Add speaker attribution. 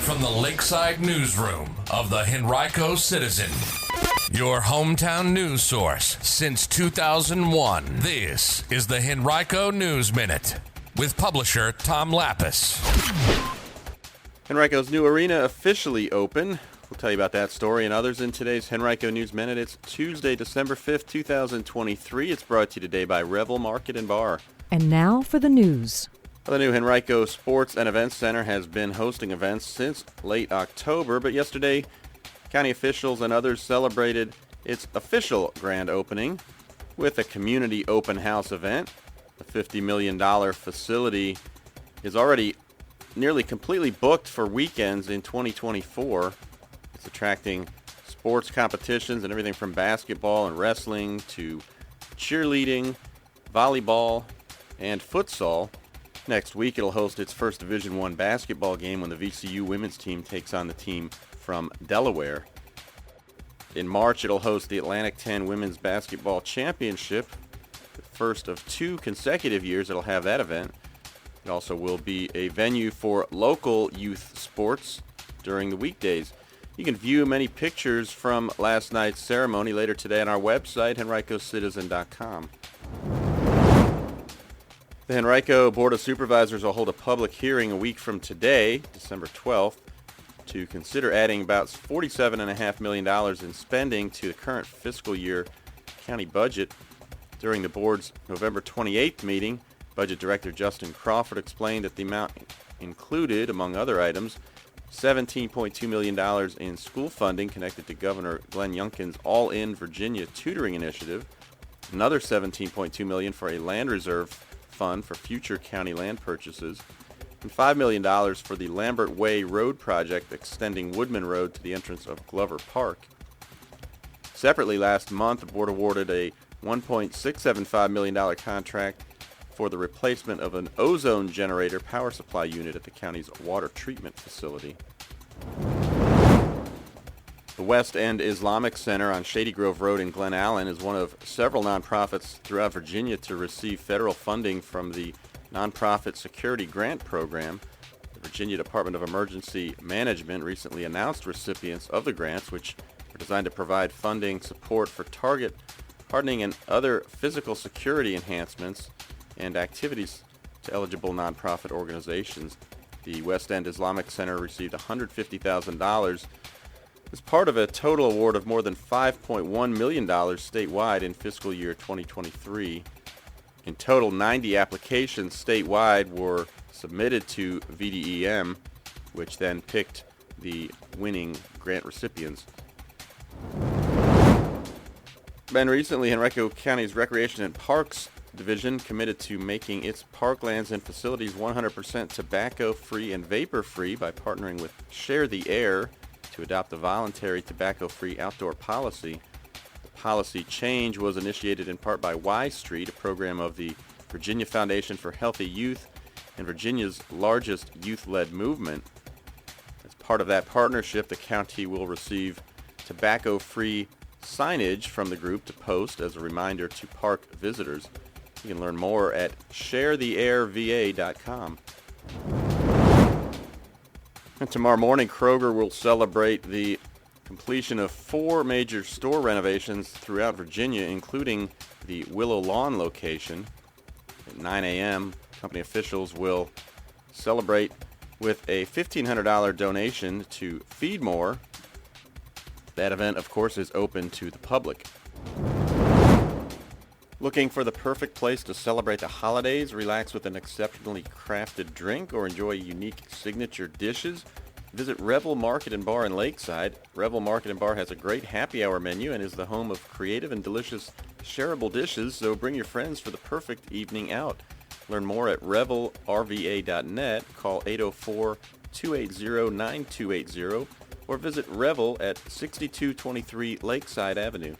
Speaker 1: from the Lakeside Newsroom of the Henrico Citizen, your hometown news source since 2001. This is the Henrico News Minute with publisher Tom Lapis.
Speaker 2: Henrico's new arena officially open. We'll tell you about that story and others in today's Henrico News Minute. It's Tuesday, December 5th, 2023. It's brought to you today by Revel Market and Bar.
Speaker 3: And now for the news.
Speaker 2: The new Henrico Sports and Events Center has been hosting events since late October, but yesterday, county officials and others celebrated its official grand opening with a community open house event. The $50 million facility is already nearly completely booked for weekends in 2024. It's attracting sports competitions and everything from basketball and wrestling to cheerleading, volleyball, and futsal. Next week, it'll host its first Division I basketball game when the VCU women's team takes on the team from Delaware. In March, it'll host the Atlantic 10 Women's Basketball Championship, the first of 2 consecutive years it'll have that event. It also will be a venue for local youth sports during the weekdays. You can view many pictures from last night's ceremony later today on our website, henricocitizen.com. The Henrico Board of Supervisors will hold a public hearing a week from today, December 12th, to consider adding about $47.5 million in spending to the current fiscal year county budget. During the board's November 28th meeting, Budget Director Justin Crawford explained that the amount included, among other items, $17.2 million in school funding connected to Governor Glenn Youngkin's All-In Virginia Tutoring Initiative, another $17.2 million for a land reserve fund for future county land purchases, and $5 million for the Lambert Way Road project extending Woodman Road to the entrance of Glover Park. Separately, last month, the board awarded a $1.675 million contract for the replacement of an ozone generator power supply unit at the county's water treatment facility. The West End Islamic Center on Shady Grove Road in Glen Allen is one of several nonprofits throughout Virginia to receive federal funding from the Nonprofit Security Grant Program. The Virginia Department of Emergency Management recently announced recipients of the grants, which are designed to provide funding support for target hardening and other physical security enhancements and activities to eligible nonprofit organizations. The West End Islamic Center received $150,000 as part of a total award of more than $5.1 million statewide in fiscal year 2023. In total, 90 applications statewide were submitted to VDEM, which then picked the winning grant recipients. And recently, Henrico County's Recreation and Parks Division committed to making its parklands and facilities 100% tobacco-free and vapor-free by partnering with Share the Air to adopt a voluntary tobacco-free outdoor policy. The policy change was initiated in part by Y Street, a program of the Virginia Foundation for Healthy Youth and Virginia's largest youth-led movement. As part of that partnership, the county will receive tobacco-free signage from the group to post as a reminder to park visitors. You can learn more at sharetheairva.com. And tomorrow morning, Kroger will celebrate the completion of 4 major store renovations throughout Virginia, including the Willow Lawn location. At 9 a.m., company officials will celebrate with a $1,500 donation to Feed More. That event, of course, is open to the public. Looking for the perfect place to celebrate the holidays, relax with an exceptionally crafted drink, or enjoy unique signature dishes? Visit Revel Market and Bar in Lakeside. Revel Market and Bar has a great happy hour menu and is the home of creative and delicious shareable dishes, so bring your friends for the perfect evening out. Learn more at revelrva.net, call 804-280-9280, or visit Revel at 6223 Lakeside Avenue.